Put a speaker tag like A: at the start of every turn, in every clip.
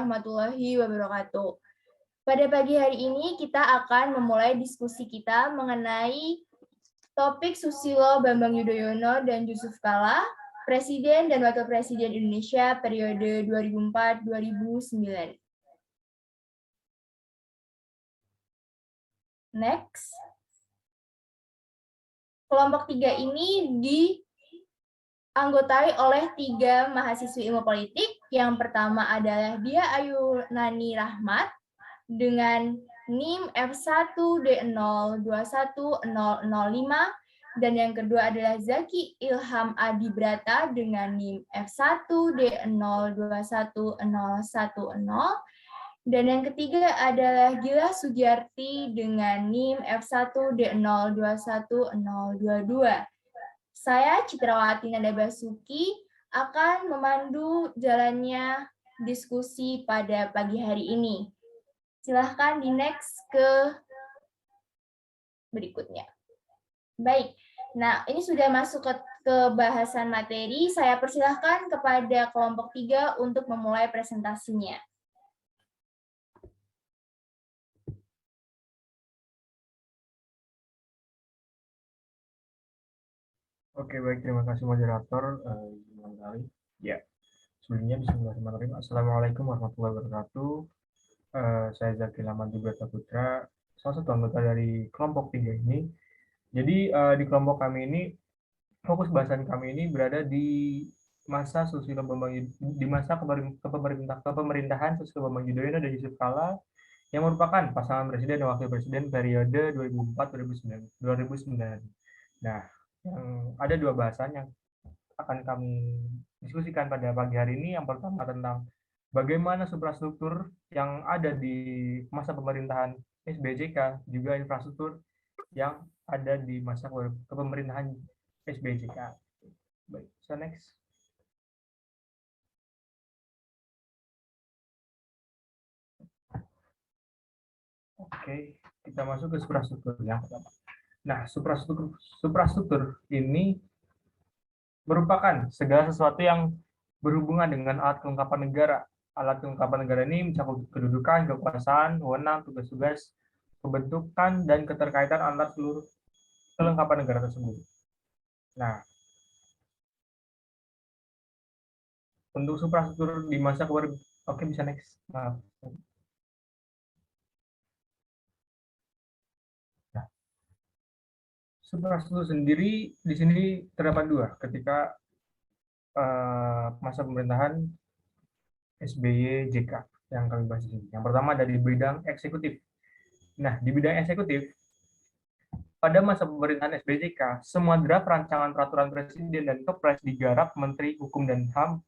A: warahmatullahi wabarakatuh. Pada pagi hari ini kita akan memulai diskusi kita mengenai topik Susilo Bambang Yudhoyono dan Yusuf Kala, Presiden dan Wakil Presiden Indonesia periode 2004-2009. Next. Kelompok 3 ini dianggotai oleh 3 mahasiswi ilmu politik. Yang pertama adalah Dia Ayunani Rahmat dengan NIM F1D021005, dan yang kedua adalah Zaki Ilham Adibrata dengan NIM F1D021010, dan yang ketiga adalah Gila Sugiarti dengan NIM F1D021022. Saya Citrawati Nanda Basuki akan memandu jalannya diskusi pada pagi hari ini. Silahkan di next ke berikutnya. Baik, nah ini sudah masuk ke bahasan materi. Saya persilahkan kepada kelompok 3 untuk memulai presentasinya.
B: Oke, baik, terima kasih moderator. Ya, sebelumnya bismillahirrahmanirrahim. Assalamualaikum warahmatullahi wabarakatuh. Saya Zaki Ilham Adibrata Putra, salah satu anggota dari kelompok 3 ini. Jadi di kelompok kami ini, fokus bahasan kami ini berada di masa Susilo Bambang di masa kepemerintahan Susilo Bambang Yudhoyono dan Yusuf Kala yang merupakan pasangan presiden dan wakil presiden periode 2004-2009. Nah, ada 2 bahasan yang akan kami diskusikan pada pagi hari ini. Yang pertama tentang bagaimana infrastruktur yang ada di masa pemerintahan SBJK, juga infrastruktur yang ada di masa kepemerintahan SBJK. Baik, so next. Oke, kita masuk ke infrastruktur yang pertama. Nah, suprastruktur ini merupakan segala sesuatu yang berhubungan dengan alat kelengkapan negara. Alat kelengkapan negara ini mencakup kedudukan, kekuasaan, wewenang, tugas-tugas, pembentukan, dan keterkaitan antar seluruh kelengkapan negara tersebut. Nah, untuk suprastruktur di masa oke, bisa next. Maaf. Suprastruktur sendiri di sini terdapat 2 ketika masa pemerintahan SBY JK yang kami bahas di sini. Yang pertama ada di bidang eksekutif. Nah, di bidang eksekutif, pada masa pemerintahan SBY JK, semua draft rancangan peraturan presiden dan kepres digarap Menteri Hukum dan HAM,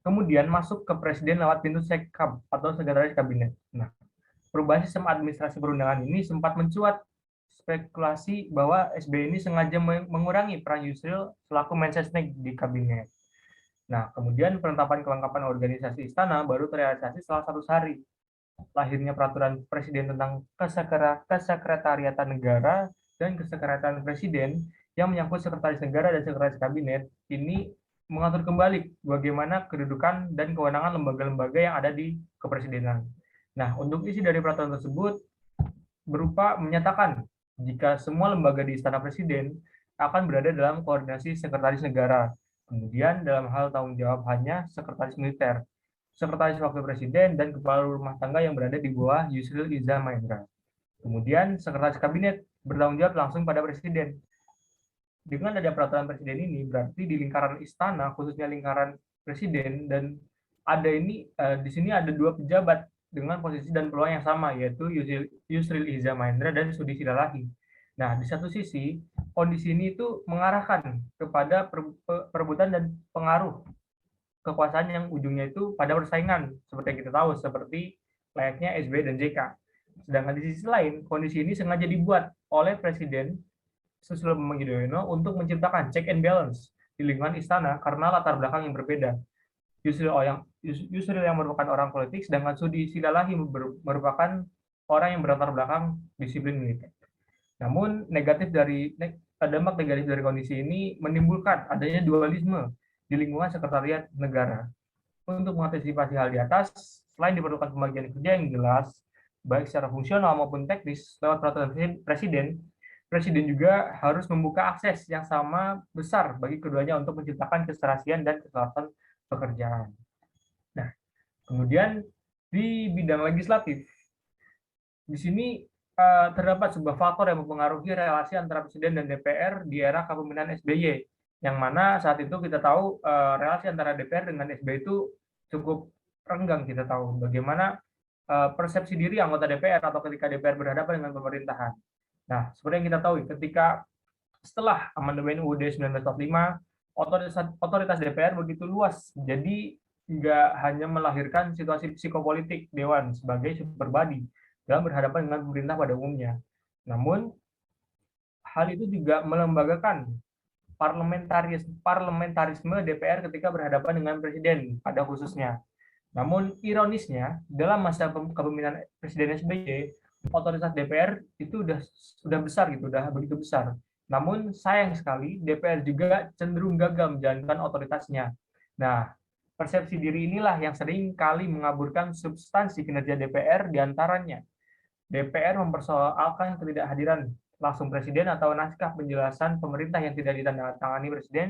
B: kemudian masuk ke presiden lewat pintu Sekab atau Sekretaris Kabinet. Nah, perubahan sistem administrasi perundangan ini sempat mencuat spekulasi bahwa SBY ini sengaja mengurangi peran Yusril selaku Mensesnek di kabinet. Nah, kemudian penetapan kelengkapan organisasi istana baru terrealisasi setelah 100 hari. Lahirnya peraturan presiden tentang kesekretariatan negara dan kesekretariatan presiden yang menyangkut sekretaris negara dan sekretaris kabinet ini mengatur kembali bagaimana kedudukan dan kewenangan lembaga-lembaga yang ada di kepresidenan. Nah, untuk isi dari peraturan tersebut berupa menyatakan jika semua lembaga di Istana Presiden akan berada dalam koordinasi sekretaris negara. Kemudian dalam hal tanggung jawab hanya sekretaris militer, sekretaris wakil presiden, dan kepala rumah tangga yang berada di bawah Yusril Iza Mahendra. Kemudian sekretaris kabinet bertanggung jawab langsung pada presiden. Dengan ada peraturan presiden ini, berarti di lingkaran istana, khususnya lingkaran presiden, dan ada ini di sini ada 2 pejabat dengan posisi dan peluang yang sama, yaitu Yusril Iza Mahendra dan Sudi Silalahi. Nah, di satu sisi, kondisi ini itu mengarahkan kepada perebutan dan pengaruh kekuasaan yang ujungnya itu pada persaingan, seperti yang kita tahu, seperti layaknya SBY dan JK. Sedangkan di sisi lain, kondisi ini sengaja dibuat oleh Presiden Susilo Bambang Yudhoyono untuk menciptakan check and balance di lingkungan istana karena latar belakang yang berbeda. Yusril yang merupakan orang politik, sedangkan Sudi Silalahi merupakan orang yang berlatar belakang disiplin militer. Namun dampak negatif dari kondisi ini menimbulkan adanya dualisme di lingkungan sekretariat negara. Untuk mengantisipasi hal di atas, Selain diperlukan pembagian kerja yang jelas, baik secara fungsional maupun teknis lewat peraturan presiden, Presiden juga harus membuka akses yang sama besar bagi keduanya untuk menciptakan keserasian dan keselarasan pekerjaan. Nah, kemudian di bidang legislatif, di sini terdapat sebuah faktor yang mempengaruhi relasi antara Presiden dan DPR di era kepemimpinan SBY, yang mana saat itu kita tahu relasi antara DPR dengan SBY itu cukup renggang. Kita tahu bagaimana persepsi diri anggota DPR atau ketika DPR berhadapan dengan pemerintahan. Nah, seperti yang kita tahu, ketika setelah amandemen UUD 1945, otoritas DPR begitu luas. Jadi nggak hanya melahirkan situasi psikopolitik Dewan sebagai super body dalam berhadapan dengan pemerintah pada umumnya. Namun, hal itu juga melembagakan parlamentarisme DPR ketika berhadapan dengan presiden pada khususnya. Namun ironisnya, dalam masa kepemimpinan Presiden SBY, otoritas DPR itu sudah besar gitu, udah begitu besar. Namun sayang sekali DPR juga cenderung gagal menjalankan otoritasnya. Nah, persepsi diri inilah yang sering kali mengaburkan substansi kinerja DPR diantaranya. DPR mempersoalkan ketidakhadiran langsung presiden atau naskah penjelasan pemerintah yang tidak ditandatangani presiden,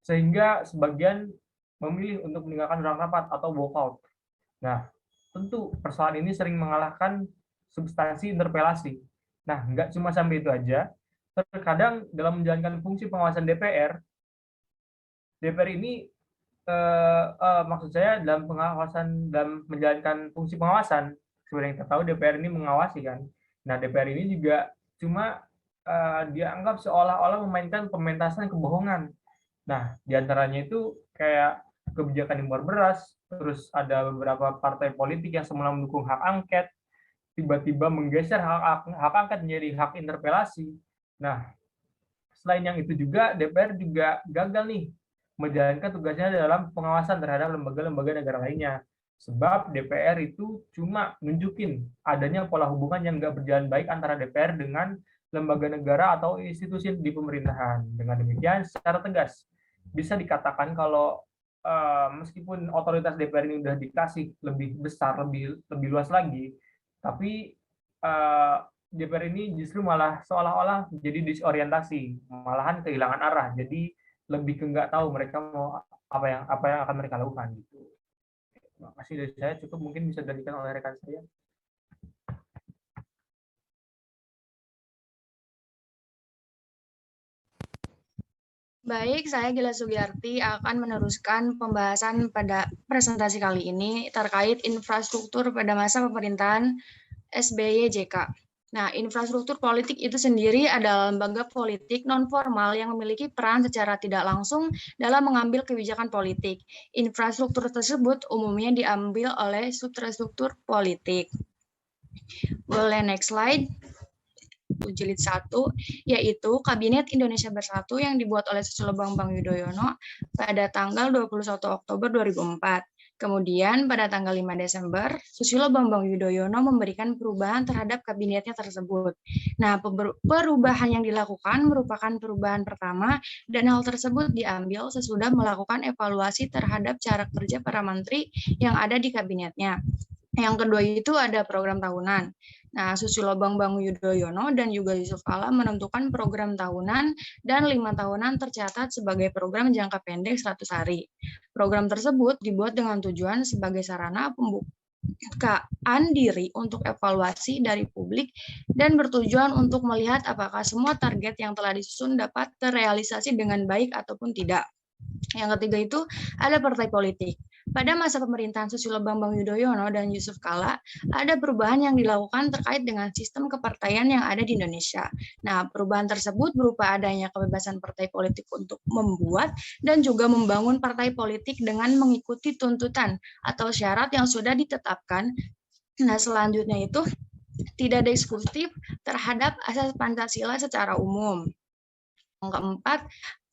B: sehingga sebagian memilih untuk meninggalkan ruang rapat atau walkout. Nah, tentu persoalan ini sering mengalahkan substansi interpelasi. Nah, nggak cuma sampai itu aja, terkadang dalam menjalankan fungsi pengawasan DPR ini maksud saya dalam menjalankan fungsi pengawasan, seperti yang kita tahu DPR ini mengawasi kan. Nah, DPR ini juga cuma dianggap seolah-olah memainkan pementasan kebohongan. Nah, diantaranya itu kayak kebijakan impor beras, terus ada beberapa partai politik yang semula mendukung hak angket, tiba-tiba menggeser hak angket menjadi hak interpelasi. Nah, selain yang itu juga DPR juga gagal nih menjalankan tugasnya dalam pengawasan terhadap lembaga-lembaga negara lainnya. Sebab DPR itu cuma nunjukin adanya pola hubungan yang nggak berjalan baik antara DPR dengan lembaga negara atau institusi di pemerintahan. Dengan demikian, secara tegas bisa dikatakan kalau meskipun otoritas DPR ini sudah dikasih lebih besar, lebih luas lagi, tapi DPR ini justru malah seolah-olah jadi disorientasi, malahan kehilangan arah. Jadi lebih ke nggak tahu mereka mau apa yang akan mereka lakukan gitu. Terima kasih dari saya, cukup mungkin bisa dilanjutkan oleh rekan saya.
C: Baik, saya Gila Sugiyarti akan meneruskan pembahasan pada presentasi kali ini terkait infrastruktur pada masa pemerintahan SBY JK. Nah, infrastruktur politik itu sendiri adalah lembaga politik non-formal yang memiliki peran secara tidak langsung dalam mengambil kebijakan politik. Infrastruktur tersebut umumnya diambil oleh substruktur politik. Boleh next slide. Jilid 1, yaitu Kabinet Indonesia Bersatu yang dibuat oleh Susilo Bambang Yudhoyono pada tanggal 21 Oktober 2004. Kemudian pada tanggal 5 Desember, Susilo Bambang Yudhoyono memberikan perubahan terhadap kabinetnya tersebut. Nah, perubahan yang dilakukan merupakan perubahan pertama dan hal tersebut diambil sesudah melakukan evaluasi terhadap cara kerja para menteri yang ada di kabinetnya. Yang kedua itu ada program tahunan. Nah, Susilo Bambang Yudhoyono dan juga Yusuf Kala menentukan program tahunan dan 5 tahunan tercatat sebagai program jangka pendek 100 hari. Program tersebut dibuat dengan tujuan sebagai sarana pembukaan diri untuk evaluasi dari publik dan bertujuan untuk melihat apakah semua target yang telah disusun dapat terrealisasi dengan baik ataupun tidak. Yang ketiga itu ada partai politik. Pada masa pemerintahan Susilo Bambang Yudhoyono dan Yusuf Kala, ada perubahan yang dilakukan terkait dengan sistem kepartaian yang ada di Indonesia. Nah, perubahan tersebut berupa adanya kebebasan partai politik untuk membuat dan juga membangun partai politik dengan mengikuti tuntutan atau syarat yang sudah ditetapkan. Nah, selanjutnya itu tidak ada eksekutif terhadap asas Pancasila secara umum. Yang keempat,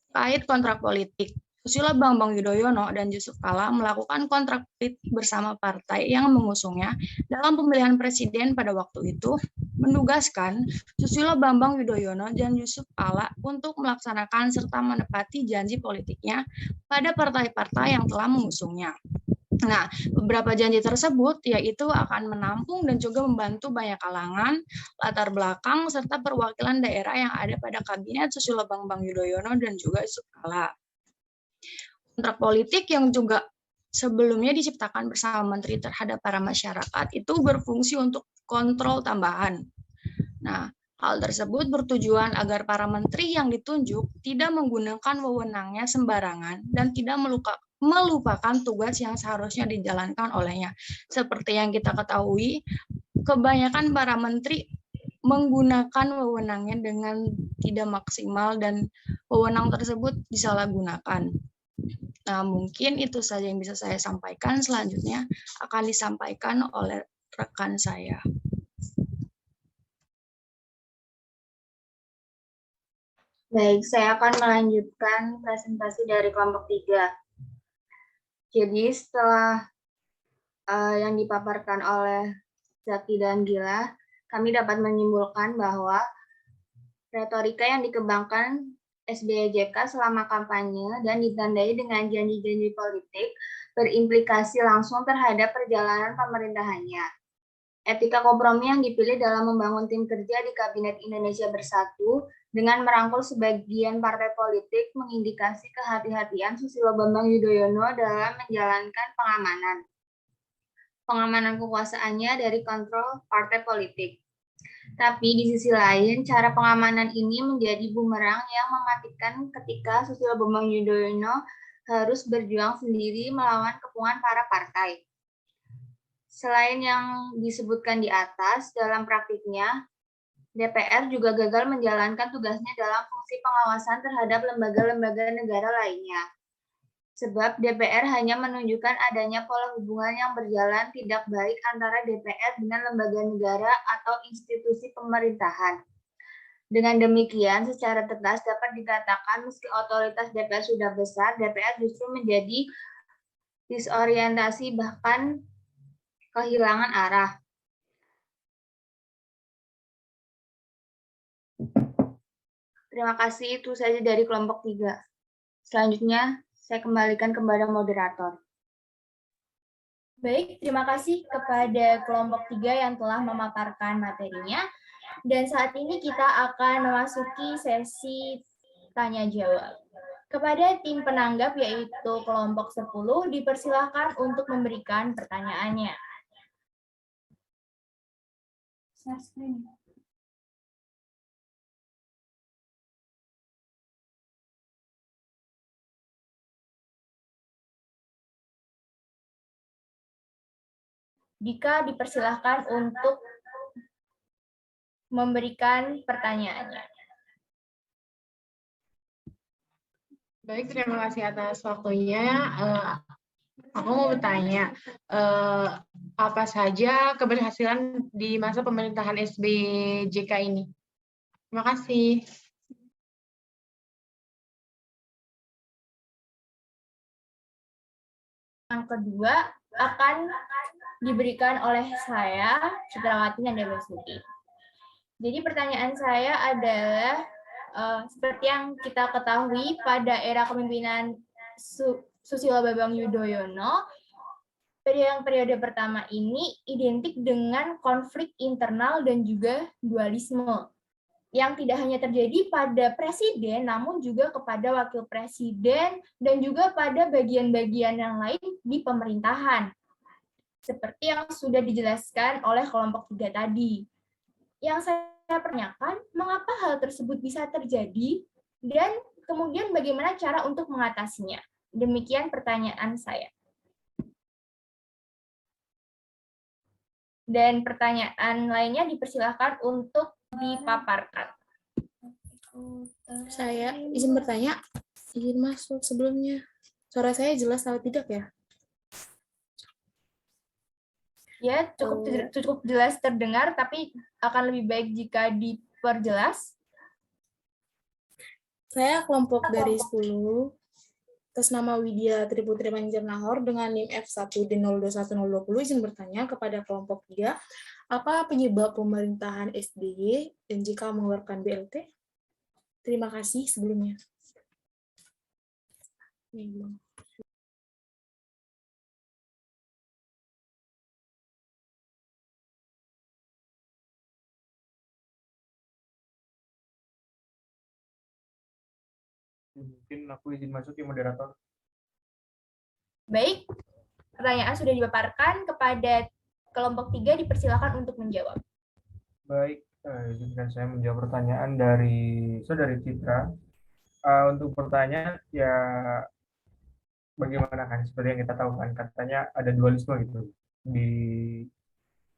C: terkait kontrak politik. Susilo Bambang Yudhoyono dan Yusuf Kala melakukan kontrak politik bersama partai yang mengusungnya dalam pemilihan presiden pada waktu itu, menugaskan Susilo Bambang Yudhoyono dan Yusuf Kala untuk melaksanakan serta menepati janji politiknya pada partai-partai yang telah mengusungnya. Nah, beberapa janji tersebut yaitu akan menampung dan juga membantu banyak kalangan, latar belakang, serta perwakilan daerah yang ada pada Kabinet Susilo Bambang Yudhoyono dan juga Yusuf Kala. Kontrak politik yang juga sebelumnya diciptakan bersama Menteri terhadap para masyarakat itu berfungsi untuk kontrol tambahan. Nah, hal tersebut bertujuan agar para menteri yang ditunjuk tidak menggunakan wewenangnya sembarangan dan tidak melupakan tugas yang seharusnya dijalankan olehnya. Seperti yang kita ketahui, kebanyakan para menteri menggunakan wewenangnya dengan tidak maksimal dan wewenang tersebut disalahgunakan. Nah, mungkin itu saja yang bisa saya sampaikan. Selanjutnya akan disampaikan oleh rekan saya.
A: Baik, saya akan melanjutkan presentasi dari kelompok 3. Jadi setelah yang dipaparkan oleh Zaki dan Gila, kami dapat menyimpulkan bahwa retorika yang dikembangkan SBY JK selama kampanye dan ditandai dengan janji-janji politik berimplikasi langsung terhadap perjalanan pemerintahannya. Etika kompromi yang dipilih dalam membangun tim kerja di Kabinet Indonesia Bersatu dengan merangkul sebagian partai politik mengindikasi kehati-hatian Susilo Bambang Yudhoyono dalam menjalankan pengamanan kekuasaannya dari kontrol partai politik. Tapi di sisi lain, cara pengamanan ini menjadi bumerang yang mematikan ketika Susilo Bambang Yudhoyono harus berjuang sendiri melawan kepungan para partai. Selain yang disebutkan di atas, dalam praktiknya, DPR juga gagal menjalankan tugasnya dalam fungsi pengawasan terhadap lembaga-lembaga negara lainnya. Sebab DPR hanya menunjukkan adanya pola hubungan yang berjalan tidak baik antara DPR dengan lembaga negara atau institusi pemerintahan. Dengan demikian, secara tegas dapat dikatakan meski otoritas DPR sudah besar, DPR justru menjadi disorientasi bahkan kehilangan arah. Terima kasih, itu saja dari kelompok 3. Selanjutnya, saya kembalikan kepada moderator. Baik, terima kasih kepada kelompok 3 yang telah memaparkan materinya. Dan saat ini kita akan memasuki sesi tanya-jawab. Kepada tim penanggap yaitu kelompok 10, dipersilahkan untuk memberikan pertanyaannya. Dika dipersilahkan untuk memberikan pertanyaannya.
D: Baik, terima kasih atas waktunya. Aku mau bertanya, apa saja keberhasilan di masa pemerintahan SBY JK ini? Terima kasih.
A: Yang kedua akan diberikan oleh saya, Citrawati Nandabasuki. Jadi pertanyaan saya adalah, seperti yang kita ketahui pada era kepemimpinan Susilo Bambang Yudhoyono, periode pertama ini identik dengan konflik internal dan juga dualisme yang tidak hanya terjadi pada presiden, namun juga kepada wakil presiden dan juga pada bagian-bagian yang lain di pemerintahan. Seperti yang sudah dijelaskan oleh kelompok 3 tadi. Yang saya pertanyakan, mengapa hal tersebut bisa terjadi dan kemudian bagaimana cara untuk mengatasinya? Demikian pertanyaan saya. Dan pertanyaan lainnya dipersilahkan untuk dipaparkan.
E: Saya izin bertanya, izin masuk sebelumnya. Suara saya jelas atau tidak ya?
A: Ya, cukup jelas terdengar, tapi akan lebih baik jika diperjelas.
E: Saya kelompok dari 10, atas nama Widya Triputri Manjernahor dengan NIM F1D021020, izin bertanya kepada kelompok 3, apa penyebab pemerintahan SBY dan jika mengeluarkan BLT? Terima kasih sebelumnya.
B: Mungkin aku izin masuk ya, moderator.
A: Baik, pertanyaan sudah dipaparkan. Kepada kelompok 3 dipersilakan untuk menjawab.
B: Baik, izinkan saya menjawab pertanyaan dari Saudari Citra. Untuk pertanyaan, ya bagaimana kan, seperti yang kita tahu kan, katanya ada dualisme gitu di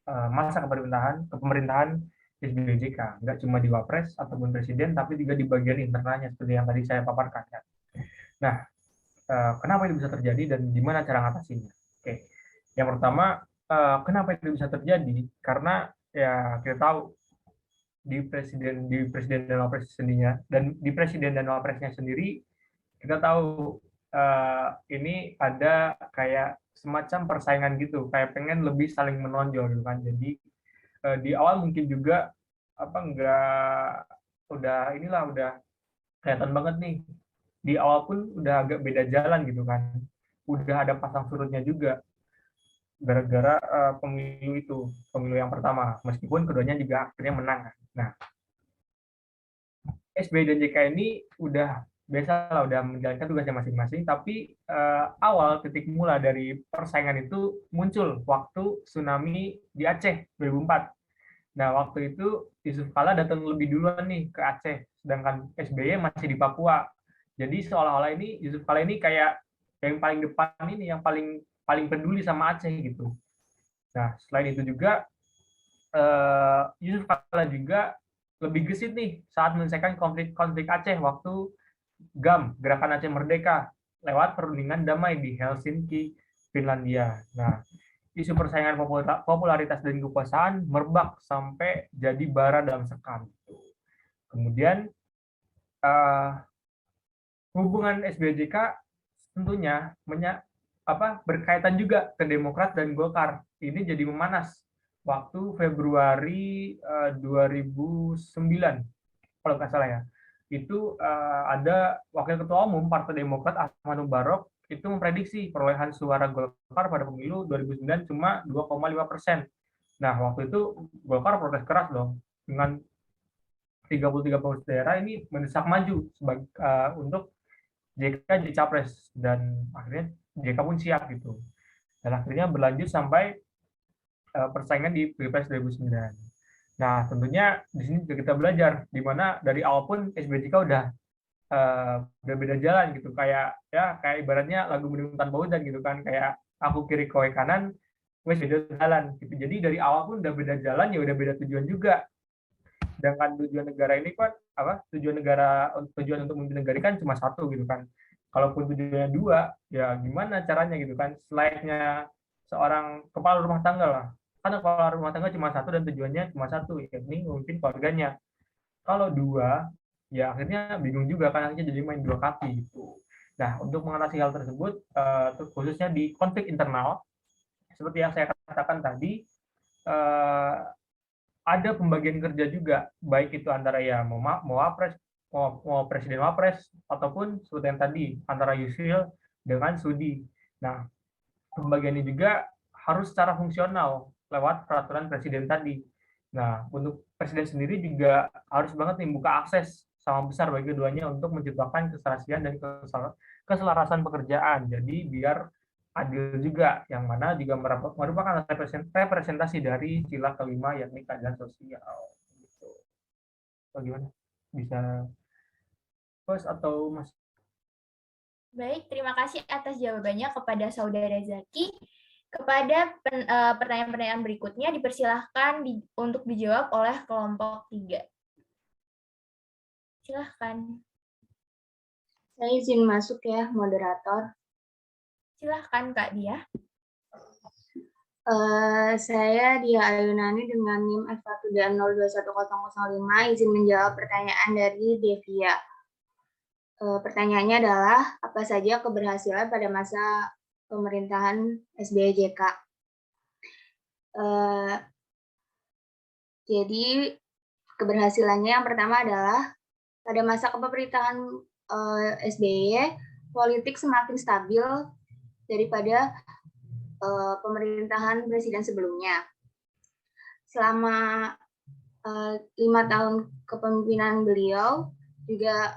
B: masa kepemerintahan SBY-JK, nggak cuma di Wapres ataupun Presiden, tapi juga di bagian internalnya, seperti yang tadi saya paparkan. Kan. Nah, kenapa itu bisa terjadi dan gimana cara mengatasinya? Oke, yang pertama, kenapa itu bisa terjadi? Karena ya kita tahu di presiden dan wapres sendirinya, dan di presiden dan wapresnya sendiri kita tahu ini ada kayak semacam persaingan gitu, kayak pengen lebih saling menonjol gitu kan. Jadi di awal mungkin juga apa udah kelihatan banget nih, di awal pun udah agak beda jalan gitu kan, udah ada pasang surutnya juga gara-gara pemilu yang pertama, meskipun keduanya juga akhirnya menang. Nah, SBY dan JK ini udah biasa lah, udah menjalankan tugasnya masing-masing, tapi awal titik mula dari persaingan itu muncul waktu tsunami di Aceh 2004. Nah, waktu itu Yusuf Kala datang lebih duluan nih ke Aceh, sedangkan SBY masih di Papua. Jadi seolah-olah ini Yusuf Kala ini kayak yang paling depan ini, yang paling peduli sama Aceh gitu. Nah, selain itu juga Yusuf Kala juga lebih gesit nih saat menyelesaikan konflik Aceh waktu GAM, Gerakan Aceh Merdeka, lewat perundingan damai di Helsinki, Finlandia. Nah, isu persaingan popularitas dan kekuasaan merebak sampai jadi bara dalam sekam. Kemudian hubungan SBY-JK tentunya berkaitan juga ke Demokrat dan Golkar. Ini jadi memanas waktu Februari 2009, kalau nggak salah ya. Itu ada Wakil Ketua Umum Partai Demokrat Ahmad Mubarok itu memprediksi perolehan suara Golkar pada pemilu 2009 cuma 2,5%. Nah, waktu itu Golkar protes keras dong, dengan 33 pengurus daerah ini mendesak maju untuk JK jadi capres, dan akhirnya JK pun siap gitu. Dan akhirnya berlanjut sampai persaingan di Pilpres 2009. Nah, tentunya di sini juga kita belajar, di mana dari awal pun SBY-JK udah beda jalan gitu, kayak ibaratnya lagu Mendung Tanpa Hujan gitu kan, kayak aku kiri kowe kanan, wes beda jalan gitu. Jadi dari awal pun udah beda jalan, ya udah beda tujuan juga. Sedangkan tujuan negara ini kan tujuan untuk memimpin negara kan cuma satu gitu kan. Kalaupun tujuannya dua, ya gimana caranya gitu kan? Selayaknya seorang kepala rumah tangga lah. Karena kepala rumah tangga cuma satu dan tujuannya cuma satu, yakni memimpin keluarganya. Kalau dua, ya akhirnya bingung juga kan, akhirnya jadi main dua kaki gitu. Nah, untuk mengatasi hal tersebut, khususnya di konflik internal, seperti yang saya katakan tadi, ada pembagian kerja juga, baik itu antara ya mau presiden wapres, ataupun seperti yang tadi antara Yusril dengan Sudi. Nah, pembagian ini juga harus secara fungsional lewat peraturan presiden tadi. Nah, untuk presiden sendiri juga harus banget nih buka akses sama besar bagi keduanya untuk menciptakan keserasian dan keselarasan pekerjaan. Jadi biar adil juga, yang mana juga merupakan representasi dari sila kelima, yakni keadilan sosial. Gitu. Bagaimana? Bisa Bos atau Mas?
A: Baik, terima kasih atas jawabannya kepada Saudara Zaki. Kepada pertanyaan-pertanyaan berikutnya dipersilahkan untuk dijawab oleh kelompok 3. Silahkan.
C: Saya izin masuk ya, moderator.
A: Silahkan, Kak Dia.
C: Saya Dia Ayunani dengan NIM F1DM021005 izin menjawab pertanyaan dari Devia. Pertanyaannya adalah, apa saja keberhasilan pada masa pemerintahan SBY-JK? Jadi, keberhasilannya yang pertama adalah, pada masa kepemerintahan SBY, politik semakin stabil daripada pemerintahan presiden sebelumnya. Selama 5 tahun kepemimpinan beliau,
F: juga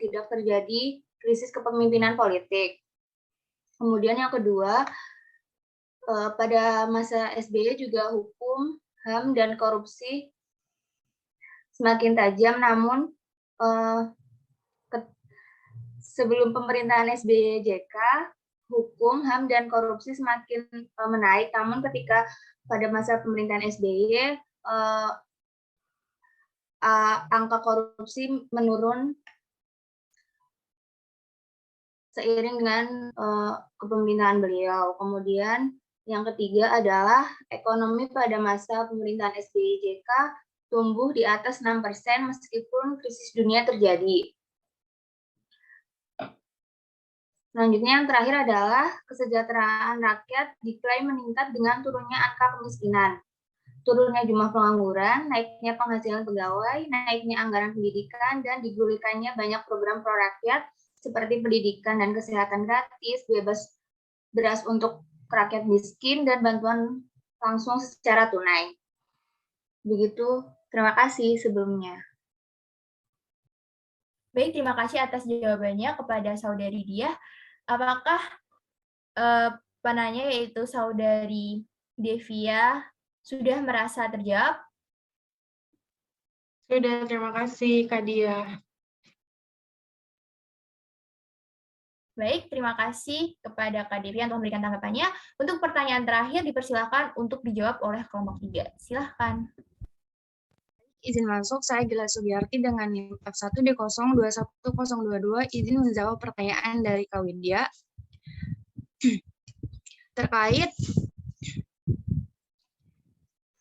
F: tidak terjadi krisis kepemimpinan politik. Kemudian yang kedua, pada masa SBY juga hukum, HAM, dan korupsi semakin tajam, namun sebelum pemerintahan SBY JK, hukum, HAM, dan korupsi semakin menaik, namun ketika pada masa pemerintahan SBY, angka korupsi menurun seiring dengan kepemimpinan beliau. Kemudian yang ketiga adalah ekonomi pada masa pemerintahan SBY JK tumbuh di atas 6% meskipun krisis dunia terjadi. Selanjutnya yang terakhir adalah kesejahteraan rakyat diklaim meningkat dengan turunnya angka kemiskinan, turunnya jumlah pengangguran, naiknya penghasilan pegawai, naiknya anggaran pendidikan, dan digulirkannya banyak program pro-rakyat seperti pendidikan dan kesehatan gratis, bebas beras untuk rakyat miskin, dan bantuan langsung secara tunai. Begitu, terima kasih sebelumnya.
A: Baik, terima kasih atas jawabannya kepada Saudari Diah. Apakah penanya yaitu Saudari Devia sudah merasa terjawab?
D: Sudah, terima kasih Kak Diah.
A: Baik, terima kasih kepada Kak Devia untuk memberikan tanggapannya. Untuk pertanyaan terakhir dipersilakan untuk dijawab oleh kelompok 3. Silahkan.
C: Izin masuk, saya Gila Sugiyarti dengan NIM F1 D021022, izin menjawab pertanyaan dari Kak Widya. Terkait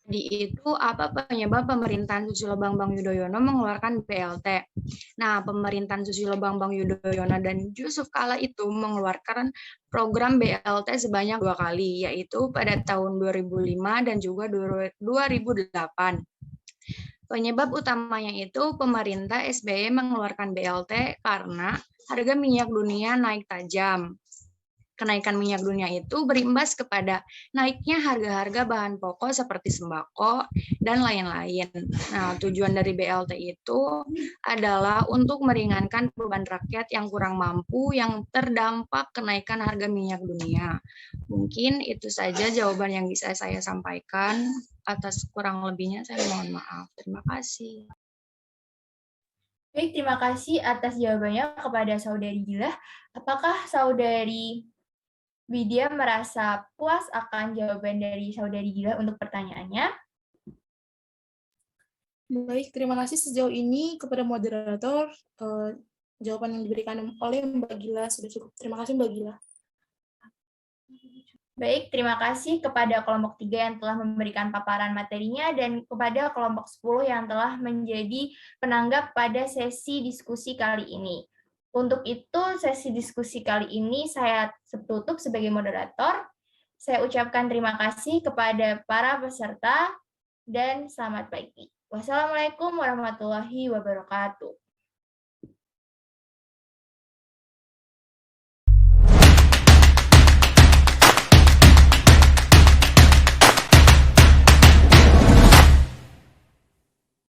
C: itu apa penyebab pemerintahan Susilo Bambang Yudhoyono mengeluarkan BLT? Nah, pemerintahan Susilo Bambang Yudhoyono dan Yusuf Kala itu mengeluarkan program BLT sebanyak 2 kali, yaitu pada tahun 2005 dan juga 2008. Penyebab utamanya itu pemerintah SBY mengeluarkan BLT karena harga minyak dunia naik tajam. Kenaikan minyak dunia itu berimbas kepada naiknya harga-harga bahan pokok seperti sembako dan lain-lain. Nah, tujuan dari BLT itu adalah untuk meringankan beban rakyat yang kurang mampu yang terdampak kenaikan harga minyak dunia. Mungkin itu saja jawaban yang bisa saya sampaikan. Atas kurang lebihnya saya mohon maaf. Terima kasih.
A: Baik, terima kasih atas jawabannya kepada Saudari Gilah. Apakah Saudari Widya merasa puas akan jawaban dari Saudari Gilah untuk pertanyaannya?
E: Baik, terima kasih sejauh ini kepada moderator. Jawaban yang diberikan oleh Mbak Gila sudah cukup. Terima kasih Mbak Gila.
A: Baik, terima kasih kepada kelompok 3 yang telah memberikan paparan materinya dan kepada kelompok 10 yang telah menjadi penanggap pada sesi diskusi kali ini. Untuk itu, sesi diskusi kali ini saya tutup sebagai moderator. Saya ucapkan terima kasih kepada para peserta dan selamat pagi. Wassalamualaikum warahmatullahi wabarakatuh.